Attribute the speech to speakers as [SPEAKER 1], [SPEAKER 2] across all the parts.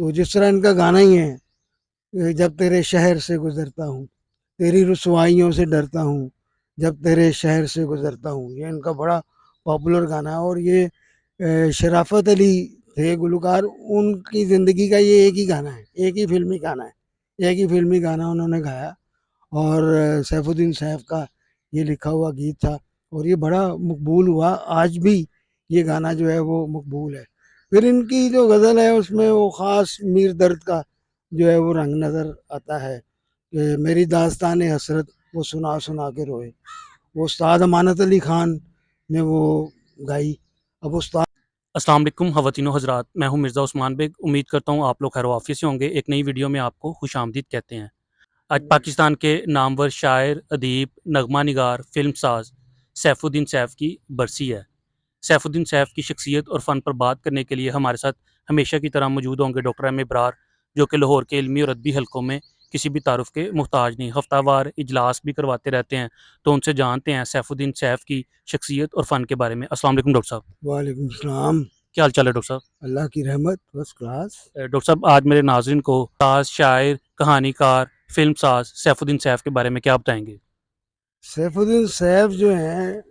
[SPEAKER 1] तो जिस तरह इनका गाना ही है, जब तेरे शहर से गुजरता हूँ, तेरी रुसवाइयों से डरता हूँ, जब तेरे शहर से गुजरता हूँ, ये इनका बड़ा पॉपुलर गाना है। और ये शराफत अली थे गुलकार, उनकी ज़िंदगी का ये एक ही गाना है, एक ही फिल्मी गाना है, एक ही फिल्मी गाना उन्होंने गाया। और सैफुद्दीन सैफ का ये लिखा हुआ गीत था और ये बड़ा मकबूल हुआ। आज भी ये गाना जो है वो मकबूल है। फिर इनकी जो गज़ल है उसमें वो ख़ास मीर दर्द का जो है वो रंग नज़र आता है कि मेरी दास्तान हसरत वो सुना सुना के रोए। वो उस्ताद अमानत अली ख़ान ने वो गाई। अब उस्ताद
[SPEAKER 2] अस्सलाम वालेकुम ख़वातीनो हज़रात, मैं हूं मिर्ज़ा उस्मान बेग। उम्मीद करता हूं आप लोग खैर वाफ़ियत से होंगे। एक नई वीडियो में आपको खुशामदीद कहते हैं। आज पाकिस्तान के नामवर शायर, अदीब, नगमा निगार, फ़िल्म साज़ सैफुद्दीन सैफ़ की बरसी है। सैफुद्दीन सैफ़ की शख्सियत और फ़न पर बात करने के लिए हमारे साथ हमेशा की तरह मौजूद होंगे डॉक्टर एम इब्रार, जो कि लाहौर के इल्मी और अदबी हलकों में किसी भी तारुफ के मुहताज नहीं, हफ्तावार इजलास भी करवाते रहते हैं। तो उनसे जानते हैं सैफुद्दीन सैफ़ की शख्सियत और फ़न के बारे में। अस्सलाम वालेकुम डॉक्टर साहब।
[SPEAKER 1] वालेकुम सलाम।
[SPEAKER 2] क्या हाल चाल है डॉक्टर साहब?
[SPEAKER 1] अल्लाह की रहमत, फर्स्ट क्लास।
[SPEAKER 2] डॉक्टर साहब, आज मेरे नाज़रीन को साज़, शायर, कहानीकार, फ़िल्म साज़ सैफुद्दीन सैफ़ के बारे में क्या बताएँगे?
[SPEAKER 1] सैफुद्दीन सैफ जो हैं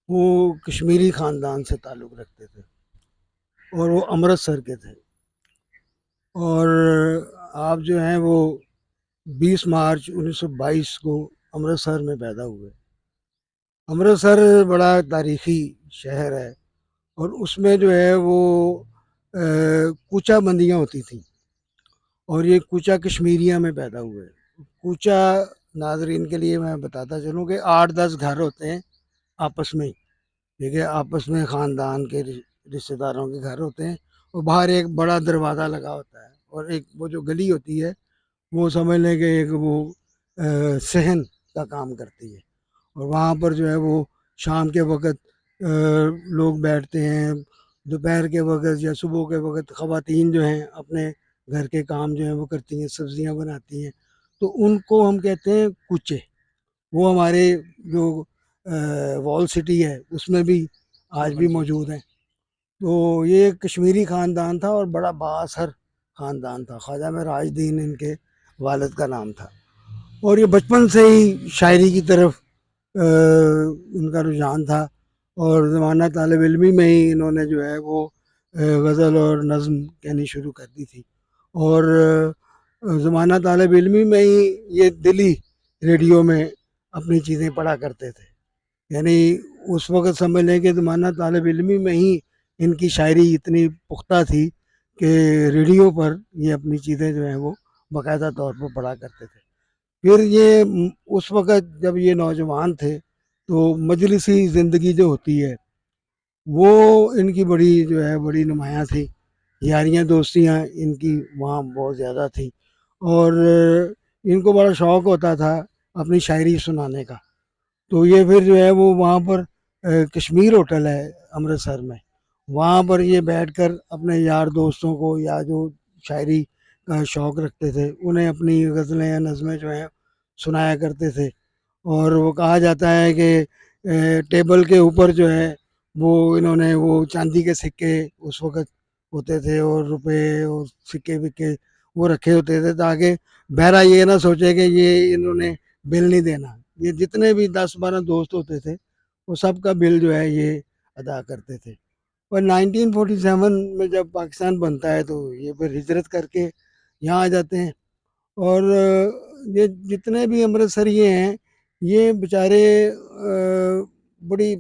[SPEAKER 1] वो कश्मीरी ख़ानदान से ताल्लुक़ रखते थे और वो अमृतसर के थे। और आप जो हैं वो 20 मार्च 1922 को अमृतसर में पैदा हुए। अमृतसर बड़ा तारीख़ी शहर है और उसमें जो है वो कूचा बंदियाँ होती थी और ये कूचा कश्मीरिया में पैदा हुए। कूचा नाज़रीन के लिए मैं बताता चलूँ कि 8-10 घर होते हैं आपस में, ठीक है, आपस में ख़ानदान के रिश्तेदारों के घर होते हैं और बाहर एक बड़ा दरवाज़ा लगा होता है और एक वो जो गली होती है वो समझ लें कि एक वो सहन का काम करती है। और वहाँ पर जो है वो शाम के वक़्त लोग बैठते हैं, दोपहर के वक़्त या सुबह के वक़्त ख़वातीन जो हैं अपने घर के काम जो हैं वो करती हैं, सब्ज़ियाँ बनाती हैं, तो उनको हम कहते हैं कूचे। वो हमारे जो वॉल सिटी है उसमें भी आज
[SPEAKER 2] हाँ
[SPEAKER 1] भी
[SPEAKER 2] जी।
[SPEAKER 1] मौजूद हैं। तो ये कश्मीरी ख़ानदान था और बड़ा बाअसर ख़ानदान था। ख्वाजा मिराजुद्दीन इनके वालिद का नाम था और ये बचपन से ही शायरी की तरफ इनका रुझान था और ज़माना तालिब इल्मी में ही इन्होंने जो है वो गज़ल और नज़्म कहनी शुरू कर दी थी। और ज़माना तालिब इल्मी में ही ये दिल्ली रेडियो में अपनी चीज़ें पढ़ा करते थे। यानी उस वक़्त समझ लें कि ज़माना तालिब इल्मी में ही इनकी शायरी इतनी पुख्ता थी कि रेडियो पर ये अपनी चीज़ें जो हैं वो बाकायदा तौर पर पढ़ा करते थे। फिर ये उस वक़्त जब ये नौजवान थे तो मजलिसी ज़िंदगी जो होती है वो इनकी बड़ी जो है बड़ी नुमायाँ थी। यारियाँ दोस्तियाँ इनकी वहाँ बहुत ज़्यादा थी और इनको बड़ा शौक़ होता था अपनी शायरी सुनाने का। तो ये फिर जो है वो वहाँ पर कश्मीर होटल है अमृतसर में, वहाँ पर ये बैठकर अपने यार दोस्तों को या जो शायरी का शौक़ रखते थे उन्हें अपनी गज़लें या नज़्में जो हैं सुनाया करते थे। और वो कहा जाता है कि टेबल के ऊपर जो है वो इन्होंने वो चांदी के सिक्के उस वक़्त होते थे और रुपए और सिक्के-विक्के वो रखे होते थे ताकि बहरा ये ना सोचे कि ये इन्होंने बिल नहीं देना। ये जितने भी 10-12 दोस्त होते थे, वो सबका बिल जो है ये अदा करते थे। और 1947 में जब पाकिस्तान बनता है तो ये फिर हिजरत करके यहाँ आ जाते हैं। और ये जितने भी अमृतसरिये हैं, ये बेचारे बड़ी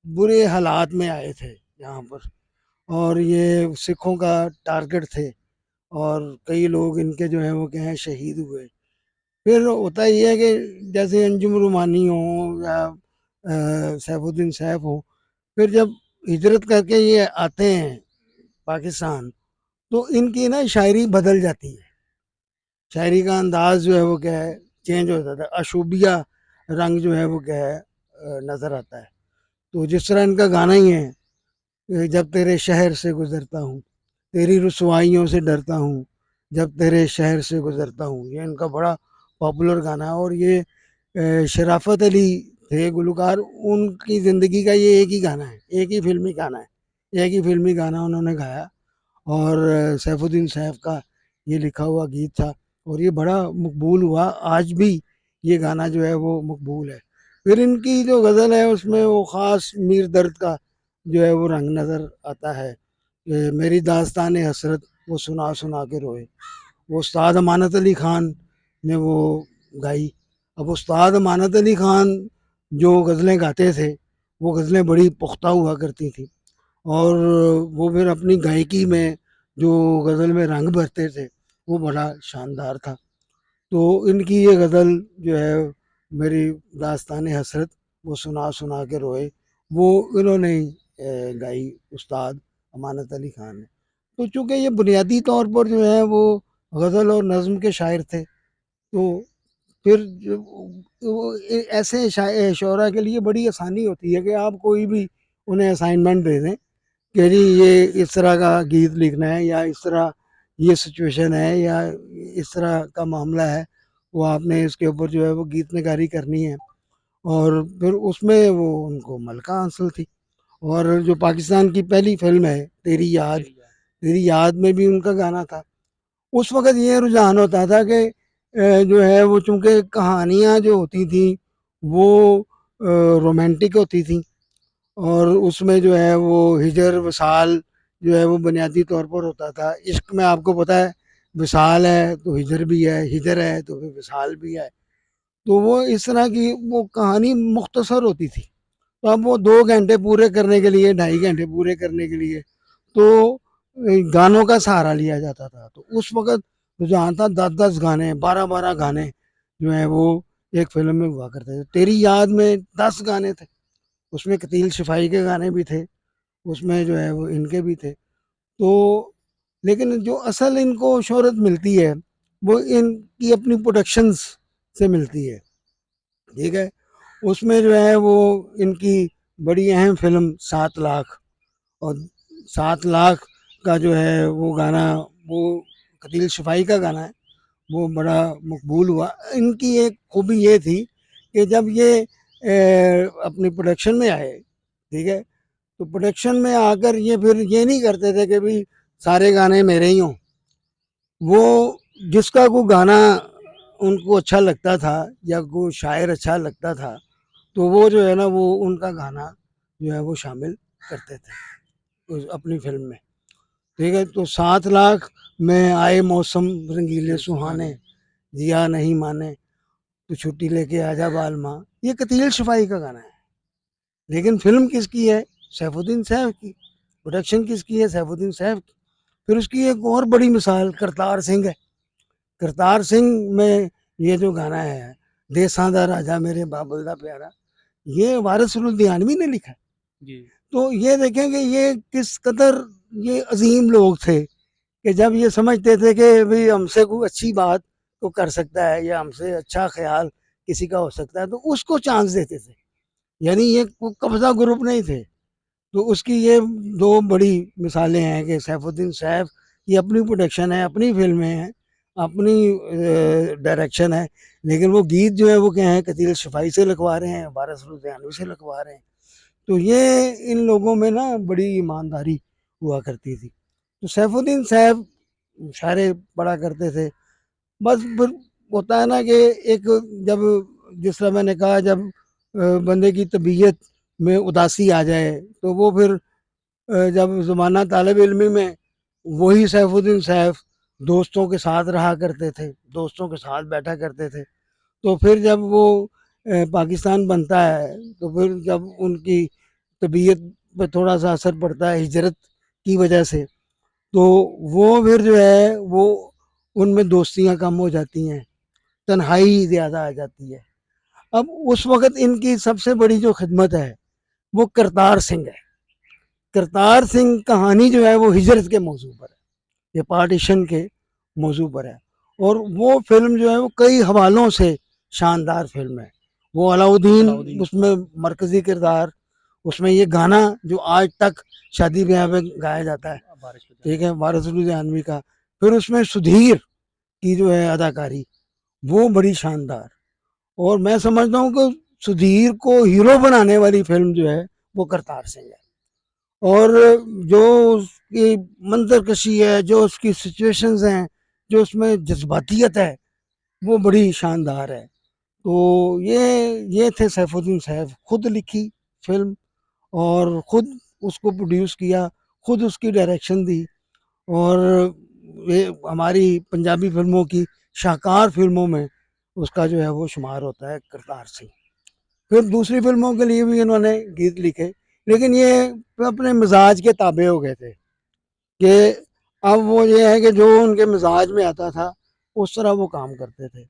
[SPEAKER 1] बुरे हालात में आए थे यहाँ पर और ये सिखों का टारगेट थे और कई लोग इनके जो हैं वो क्या है शहीद हुए। फिर होता ये है कि जैसे अंजुम रुमानी हो या सैफुद्दीन सैफ हो, फिर जब हिजरत करके ये आते हैं पाकिस्तान, तो इनकी ना शायरी बदल जाती है। शायरी का अंदाज जो है वो क्या है चेंज हो जाता है, अशूबिया रंग जो है वो क्या है नज़र आता है। तो जिस तरह इनका गाना ही है, जब तेरे शहर से गुजरता हूँ, तेरी रुसवाइयों से डरता हूँ, जब तेरे शहर से गुजरता हूँ, ये इनका बड़ा पॉपुलर गाना है। और ये शराफत अली थे गुलकार, उनकी ज़िंदगी का ये एक ही गाना है, एक ही फिल्मी गाना है, एक ही फिल्मी गाना उन्होंने गाया। और सैफुद्दीन सैफ का ये लिखा हुआ गीत था और ये बड़ा मकबूल हुआ। आज भी ये गाना जो है वो मकबूल है। फिर इनकी जो गज़ल है उसमें वो ख़ास मीर दर्द का जो है वो रंग नज़र आता है। मेरी दास्तान हसरत वो सुना सुना के रोए, वो उस्ताद अमानत अली ख़ान ने वो गाई। अब उस्ताद अमानत अली ख़ान जो गज़लें गाते थे वो गज़लें बड़ी पुख्ता हुआ करती थी और वो फिर अपनी गायकी में जो गज़ल में रंग भरते थे वो बड़ा शानदार था। तो इनकी ये गज़ल जो है मेरी दास्तान हसरत वो सुना सुना के रोए, वो इन्होंने ही गाई, उस्ताद अमानत अली ख़ान ने। तो चूँकि ये बुनियादी तौर पर जो है वो गज़ल और नज़्म के शायर थे, तो फिर जो वो ऐसे शोरा के लिए बड़ी आसानी होती है कि आप कोई भी उन्हें असाइनमेंट दे दें कि जी ये इस तरह का गीत लिखना है या इस तरह ये सिचुएशन है या इस तरह का मामला है, वो आपने इसके ऊपर जो है वो गीत नगारी करनी है। और फिर उसमें वो उनको मलका हासिल थी। और जो पाकिस्तान की पहली फ़िल्म है तेरी याद में भी उनका गाना था। उस वक़्त ये रुझान होता था कि जो है वो चूँकि कहानियाँ जो होती थी वो रोमांटिक होती थी और उसमें जो है वो हिजर वसाल जो है वो बुनियादी तौर पर होता था। इश्क में आपको पता है विसाल है तो हिजर भी है, हिजर है तो फिर विसाल भी है। तो वो इस तरह की वो कहानी मुख्तसर होती थी। तो अब वो 2 घंटे पूरे करने के लिए, 2.5 घंटे पूरे करने के लिए तो गानों का सहारा लिया जाता था। तो उस वक़्त रुझान था 10-10 गाने, 12-12 गाने जो हैं वो एक फ़िल्म में हुआ करते थे। तेरी याद में 10 गाने थे, उसमें कतील शिफ़ाई के गाने भी थे, उसमें जो है वो इनके भी थे। तो लेकिन जो असल इनको शोहरत मिलती है, वो इनकी अपनी प्रोडक्शंस से मिलती है, ठीक है? उसमें जो है वो इनकी बड़ी अहम फ़िल्म 7 लाख और 7 लाख का जो है वो गाना वो कतील शिफ़ाई का गाना है, वो बड़ा मकबूल हुआ। इनकी एक खूबी ये थी कि जब ये अपनी प्रोडक्शन में आए, ठीक है? तो प्रोडक्शन में आकर ये फिर ये नहीं करते थे कि भई सारे गाने मेरे ही हों। वो जिसका कोई गाना उनको अच्छा लगता था या कोई शायर अच्छा लगता था, तो वो जो है ना वो उनका गाना जो है वो शामिल करते थे उस अपनी फ़िल्म में। ठीक है? तो 7 लाख में आए मौसम रंगीले सुहाने, जिया नहीं माने, तू छुट्टी लेके आजा बालमा, ये कतील शिफ़ाई का गाना है। लेकिन फ़िल्म किसकी है? सैफुद्दीन सैफ की। प्रोडक्शन किसकी है? सैफुद्दीन सैफ की। फिर उसकी एक और बड़ी मिसाल करतार सिंह है। करतार सिंह में ये जो गाना है, देसां दा राजा मेरे बाबुल दा प्यारा, ये वारिस लुधियानवी ने लिखा है।
[SPEAKER 2] जी।
[SPEAKER 1] तो ये देखें कि ये किस कदर ये अजीम लोग थे कि जब ये समझते थे कि भाई हमसे कोई अच्छी बात को कर सकता है या हमसे अच्छा ख्याल किसी का हो सकता है तो उसको चांस देते थे। यानी ये कब्जा ग्रुप नहीं थे। तो उसकी ये दो बड़ी मिसालें हैं कि सैफुद्दीन सैफ की अपनी प्रोडक्शन है, अपनी फिल्में हैं, अपनी डायरेक्शन है, लेकिन वो गीत जो है वो क्या है कतील शिफ़ाई से लिखवा रहे हैं, वारिस लुधियानवी से लिखवा रहे हैं। तो ये इन लोगों में ना बड़ी ईमानदारी हुआ करती थी। तो सैफुद्दीन सैफ शायरी पढ़ा करते थे। बस फिर होता है ना कि एक जब जिस तरह मैंने कहा जब बंदे की तबीयत में उदासी आ जाए तो वो फिर जब ज़माना तालिब इल्मी में वही सैफुद्दीन सैफ दोस्तों के साथ रहा करते थे, दोस्तों के साथ बैठा करते थे। तो फिर जब वो पाकिस्तान बनता है तो फिर जब उनकी तबीयत पे थोड़ा सा असर पड़ता है हिजरत की वजह से, तो वो फिर जो है वो उनमें दोस्तियाँ कम हो जाती हैं, तन्हाई ज़्यादा आ जाती है। अब उस वक़्त इनकी सबसे बड़ी जो खिदमत है वो करतार सिंह है। करतार सिंह कहानी जो है वो हिजरत के मौजू पर है, ये पार्टीशन के मौजू पर है और वो फिल्म जो है वो कई हवालों से शानदार फिल्म है। वो अलाउद्दीन उसमें मरकज़ी किरदार, उसमें ये गाना जो आज तक शादी ब्याह में गाया जाता है, ठीक है, वारिस लुधियानवी का। फिर उसमें सुधीर की जो है अदाकारी वो बड़ी शानदार और मैं समझता हूँ कि सुधीर को हीरो बनाने वाली फिल्म जो है वो करतार सिंह है। और जो की मंजरकशी है, जो उसकी सिचुएशंस हैं, जो उसमें जज्बातियत है, वो बड़ी शानदार है। तो ये थे सैफुद्दीन सैफ, खुद लिखी फिल्म और खुद उसको प्रोड्यूस किया, खुद उसकी डायरेक्शन दी और ये हमारी पंजाबी फिल्मों की शाहकार फिल्मों में उसका जो है वो शुमार होता है करतार सिंह। फिर दूसरी फिल्मों के लिए भी इन्होंने गीत लिखे, लेकिन ये अपने मिजाज के ताबे हो गए थे कि अब वो ये है कि जो उनके मिजाज में आता था उस तरह वो काम करते थे।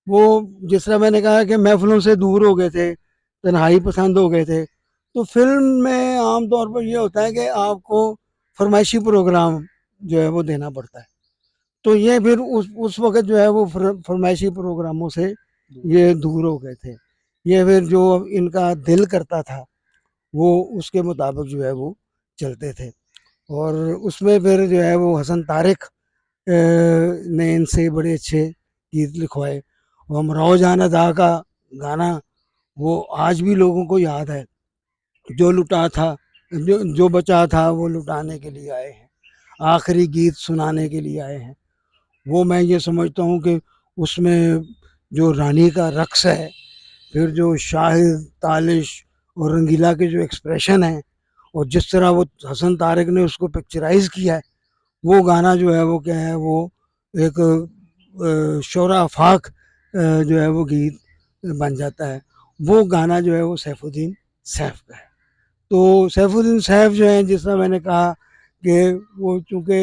[SPEAKER 1] वो जिस तरह मैंने कहा कि महफिलों से दूर हो गए थे, तन्हाई पसंद हो गए थे, तो फिल्म में आम तौर पर ये होता है कि आपको फरमाइशी प्रोग्राम जो है वो देना पड़ता है। तो ये फिर उस वक़्त जो है वो फरमाइशी प्रोग्रामों से ये दूर हो गए थे। ये फिर जो इनका दिल करता था, वो उसके मुताबिक जो है वो चलते थे और उसमें फिर जो है वो हसन तारिक ने इनसे बड़े अच्छे गीत लिखवाए। और अमराव जान अदा का गाना वो आज भी लोगों को याद है, जो लुटा था, जो बचा था वो लुटाने के लिए आए हैं, आखिरी गीत सुनाने के लिए आए हैं। वो मैं ये समझता हूँ कि उसमें जो रानी का रक्स है, फिर जो शाहिद, तालिश और रंगीला के जो एक्सप्रेशन हैं और जिस तरह वो हसन तारिक ने उसको पिक्चराइज़ किया है, वो गाना जो है वो क्या है, वो एक शोरा आफाक जो है वो गीत बन जाता है। वो गाना जो है वो सैफुद्दीन सैफ का है। तो सैफुद्दीन सैफ जो हैं, जिस तरह मैंने कहा कि वो चूँकि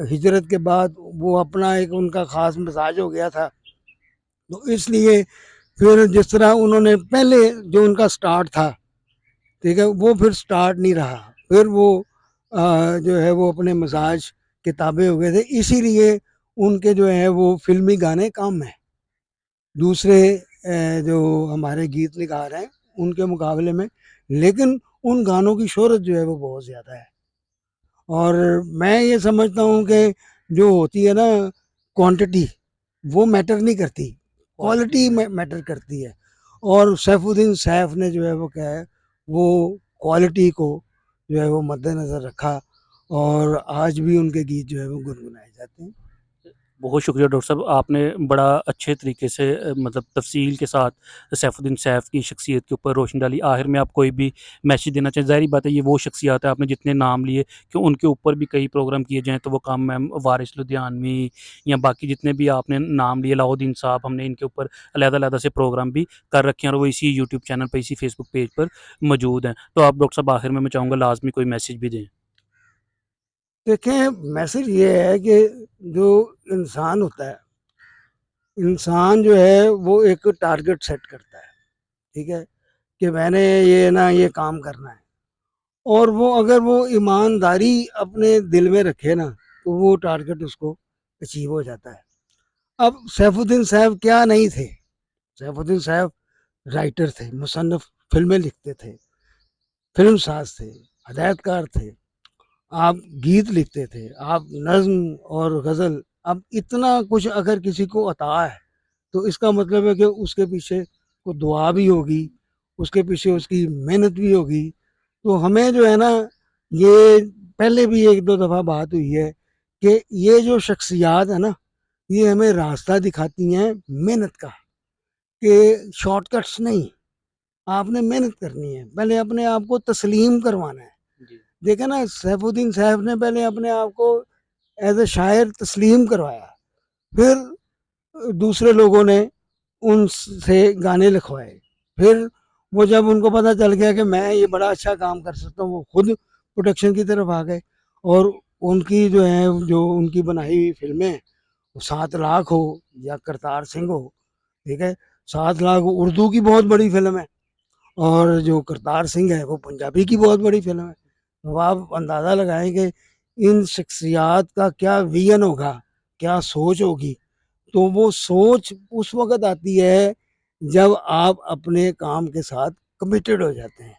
[SPEAKER 1] हिजरत के बाद वो अपना एक उनका ख़ास मिजाज हो गया था, तो इसलिए फिर जिस तरह उन्होंने पहले जो उनका स्टार्ट था, ठीक है, वो फिर स्टार्ट नहीं रहा। फिर वो जो है वो अपने मिजाज के ताबे हो गए थे, इसीलिए उनके जो है वो फिल्मी गाने कम हैं दूसरे जो हमारे गीत निगार हैं उनके मुकाबले में, लेकिन उन गानों की शोहरत जो है वो बहुत ज़्यादा है। और मैं ये समझता हूँ कि जो होती है ना क्वांटिटी, वो मैटर नहीं करती, क्वालिटी मैटर करती है। और सैफुद्दीन सैफ ने जो है वो क्या है, वो क्वालिटी को जो है वो मद्देनज़र रखा और आज भी उनके गीत जो है वो गुनगुनाए जाते हैं।
[SPEAKER 2] बहुत शुक्रिया डॉक्टर साहब, आपने बड़ा अच्छे तरीके से मतलब तफ़सील के साथ सैफुद्दीन सैफ की शख्सियत के ऊपर रोशनी डाली। आखिर में आप कोई भी मैसेज देना चाहें? ज़ाहिर बात है ये वो शख्सियत है, आपने जितने नाम लिए कि उनके ऊपर भी कई प्रोग्राम किए जाएँ तो वो कम है। वारिस लुधियानवी या बाकी जितने भी आपने नाम लिए, अलाउद्दीन साहब, हमने इनके ऊपर अलग-अलग से प्रोग्राम भी कर रखे हैं और वो इसी यूट्यूब चैनल पर, इसी फेसबुक पेज पर मौजूद हैं। तो आप डॉक्टर साहब आखिर में मैं चाहूँगा लाज़मी कोई मैसेज भी दें।
[SPEAKER 1] देखें, मैसेज ये है कि जो इंसान होता है, इंसान जो है वो एक टारगेट सेट करता है, ठीक है, कि मैंने ये ना ये काम करना है और वो अगर वो ईमानदारी अपने दिल में रखे ना, तो वो टारगेट उसको अचीव हो जाता है। अब सैफुद्दीन साहब क्या नहीं थे, सैफुद्दीन साहब राइटर थे, मुसन्निफ, फिल्में लिखते थे, फिल्म साज थे, हदायतकार थे, आप गीत लिखते थे, आप नज्म और गज़ल, अब इतना कुछ अगर किसी को अता है तो इसका मतलब है कि उसके पीछे को दुआ भी होगी, उसके पीछे उसकी मेहनत भी होगी। तो हमें जो है ना, ये पहले भी 1-2 दफ़ा बात हुई है कि ये जो शख्सियात है ना, ये हमें रास्ता दिखाती हैं मेहनत का, कि शॉर्टकट्स नहीं, आपने मेहनत करनी है, पहले अपने आप को तस्लीम करवाना है।
[SPEAKER 2] जी।
[SPEAKER 1] देखा ना, सैफुद्दीन साहब ने पहले अपने आप को एज़ अ शायर तस्लीम करवाया, फिर दूसरे लोगों ने उनसे गाने लिखवाए। फिर वो जब उनको पता चल गया कि मैं ये बड़ा अच्छा काम कर सकता हूँ, वो खुद प्रोडक्शन की तरफ आ गए और उनकी जो है, जो उनकी बनाई हुई फ़िल्में, 7 लाख हो या करतार सिंह हो, ठीक है? 7 लाख उर्दू की बहुत बड़ी फ़िल्म है और जो करतार सिंह है वो पंजाबी की बहुत बड़ी फ़िल्म है। तो आप अंदाज़ा लगाएँ कि इन शख्सियात का क्या विज़न होगा, क्या सोच होगी। तो वो सोच उस वक़्त आती है जब आप अपने काम के साथ कमिटेड हो जाते हैं।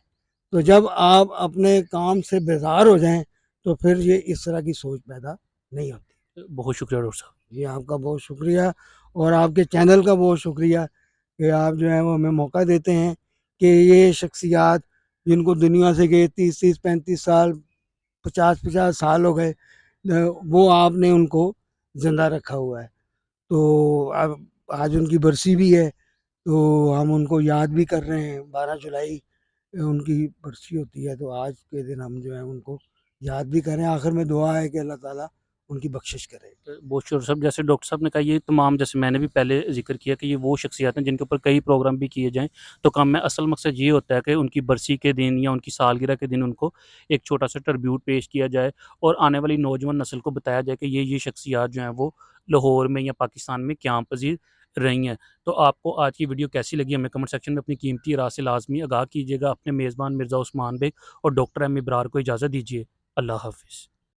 [SPEAKER 1] तो जब आप अपने काम से बेज़ार हो जाएँ, तो फिर ये इस तरह की सोच पैदा नहीं होती।
[SPEAKER 2] बहुत शुक्रिया डॉक्टर साहब।
[SPEAKER 1] जी, आपका बहुत शुक्रिया और आपके चैनल का बहुत शुक्रिया कि आप जो है वो हमें मौका देते हैं कि ये शख्सियात जिनको दुनिया से गए 30-30 35 साल 50-50 साल हो गए, वो आपने उनको ज़िंदा रखा हुआ है। तो अब आज उनकी बरसी भी है, तो हम उनको याद भी कर रहे हैं। 12 जुलाई उनकी बरसी होती है, तो आज के दिन हम जो है उनको याद भी करें। आखिर में दुआ है कि अल्लाह ताला उनकी बख्शिश करे।
[SPEAKER 2] बहुत शुक्र साहब, जैसे डॉक्टर साहब ने कहा ये तमाम, जैसे मैंने भी पहले जिक्र किया कि ये वो शख्सियत हैं जिनके ऊपर कई प्रोग्राम भी किए जाएँ, तो काम में असल मकसद ये होता है कि उनकी बरसी के दिन या उनकी सालगिरह के दिन उनको एक छोटा सा ट्रिब्यूट पेश किया जाए और आने वाली नौजवान नस्ल को बताया जाए कि ये शख्सियात जो हैं वो लाहौर में या पाकिस्तान में क़याम पज़ीर रही हैं। तो आपको आज की वीडियो कैसी लगी हमें कमेंट सेक्शन में अपनी कीमती राय से लाज़मी आगाह कीजिएगा। अपने मेज़बान मिर्ज़ा उस्मान बेग और डॉक्टर एम इब्रार को इजाज़त दीजिए। अल्लाह हाफ़िज़।